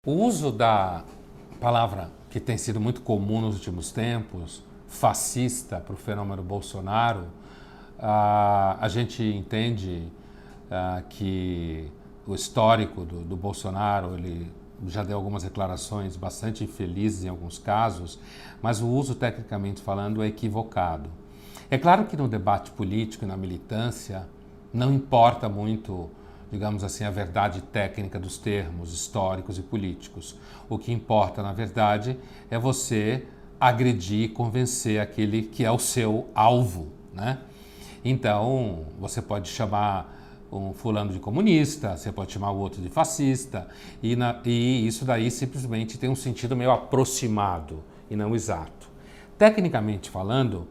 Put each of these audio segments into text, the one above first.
O uso da palavra que tem sido muito comum nos últimos tempos, fascista, para o fenômeno Bolsonaro, a gente entende que o histórico do Bolsonaro, ele já deu algumas declarações bastante infelizes em alguns casos, mas o uso, tecnicamente falando, é equivocado. É claro que no debate político e na militância não importa muito, digamos assim, a verdade técnica dos termos históricos e políticos. O que importa, na verdade, é você agredir e convencer aquele que é o seu alvo, né? Então, você pode chamar um fulano de comunista, você pode chamar o outro de fascista, e isso daí simplesmente tem um sentido meio aproximado e não exato. Tecnicamente falando,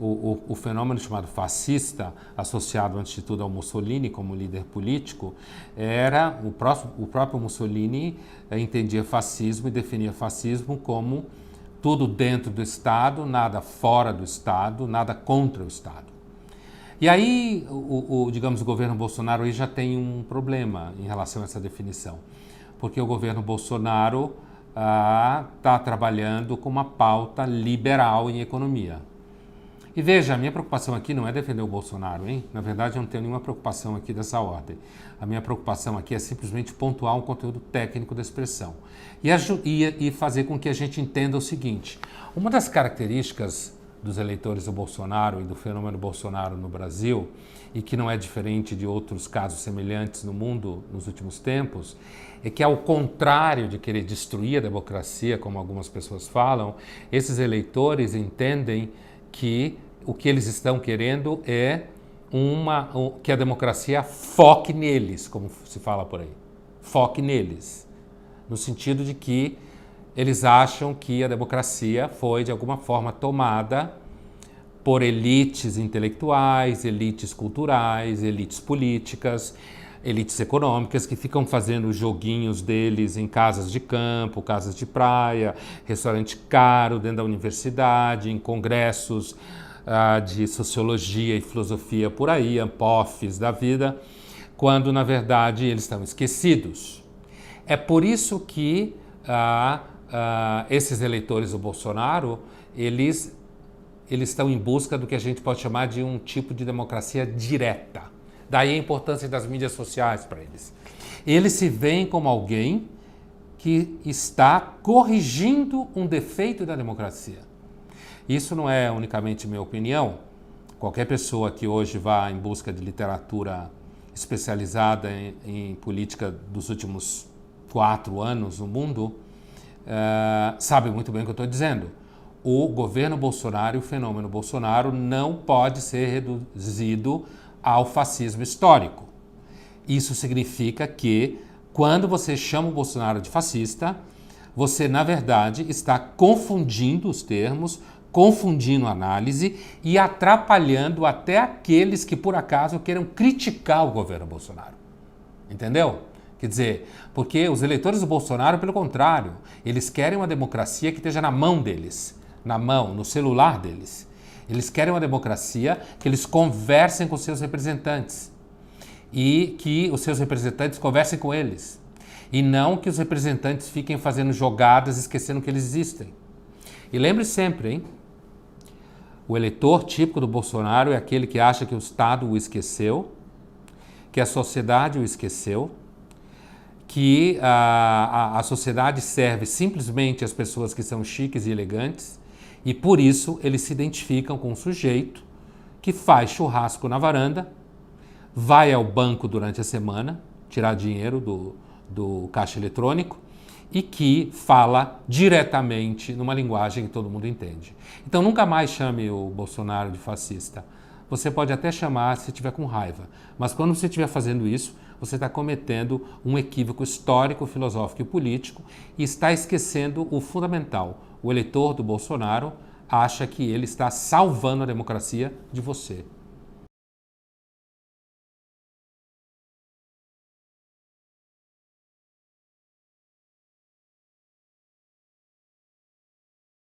o fenômeno chamado fascista, associado antes de tudo ao Mussolini como líder político, era o próprio Mussolini entendia fascismo e definia fascismo como tudo dentro do Estado, nada fora do Estado, nada contra o Estado. E aí, digamos, o governo Bolsonaro aí já tem um problema em relação a essa definição, porque o governo Bolsonaro está trabalhando com uma pauta liberal em economia. E veja, a minha preocupação aqui não é defender o Bolsonaro, hein? Na verdade, eu não tenho nenhuma preocupação aqui dessa ordem. A minha preocupação aqui é simplesmente pontuar um conteúdo técnico da expressão e fazer com que a gente entenda o seguinte. Uma das características dos eleitores do Bolsonaro e do fenômeno Bolsonaro no Brasil, e que não é diferente de outros casos semelhantes no mundo nos últimos tempos, é que, ao contrário de querer destruir a democracia, como algumas pessoas falam, esses eleitores entendem que o que eles estão querendo é que a democracia foque neles, como se fala por aí. Foque neles. No sentido de que eles acham que a democracia foi, de alguma forma, tomada por elites intelectuais, elites culturais, elites políticas, elites econômicas que ficam fazendo os joguinhos deles em casas de campo, casas de praia, restaurante caro dentro da universidade, em congressos de sociologia e filosofia por aí, ampofes da vida, quando, na verdade, eles estão esquecidos. É por isso que esses eleitores do Bolsonaro, eles estão em busca do que a gente pode chamar de um tipo de democracia direta. Daí a importância das mídias sociais para eles. Eles se veem como alguém que está corrigindo um defeito da democracia. Isso não é unicamente minha opinião. Qualquer pessoa que hoje vá em busca de literatura especializada em política dos últimos 4 anos no mundo, sabe muito bem o que eu estou dizendo. O governo Bolsonaro e o fenômeno Bolsonaro não pode ser reduzido ao fascismo histórico. Isso significa que, quando você chama o Bolsonaro de fascista, você, na verdade, está confundindo os termos, confundindo a análise e atrapalhando até aqueles que, por acaso, queiram criticar o governo Bolsonaro. Entendeu? Quer dizer, porque os eleitores do Bolsonaro, pelo contrário, eles querem uma democracia que esteja na mão deles, no celular deles. Eles querem uma democracia que eles conversem com seus representantes e que os seus representantes conversem com eles. E não que os representantes fiquem fazendo jogadas esquecendo que eles existem. E lembre sempre, hein? O eleitor típico do Bolsonaro é aquele que acha que o Estado o esqueceu, que a sociedade o esqueceu, que a sociedade serve simplesmente às pessoas que são chiques e elegantes, e por isso eles se identificam com um sujeito que faz churrasco na varanda, vai ao banco durante a semana, tirar dinheiro do caixa eletrônico, e que fala diretamente numa linguagem que todo mundo entende. Então nunca mais chame o Bolsonaro de fascista. Você pode até chamar se estiver com raiva, mas quando você estiver fazendo isso, você está cometendo um equívoco histórico, filosófico e político e está esquecendo o fundamental. O eleitor do Bolsonaro acha que ele está salvando a democracia de você.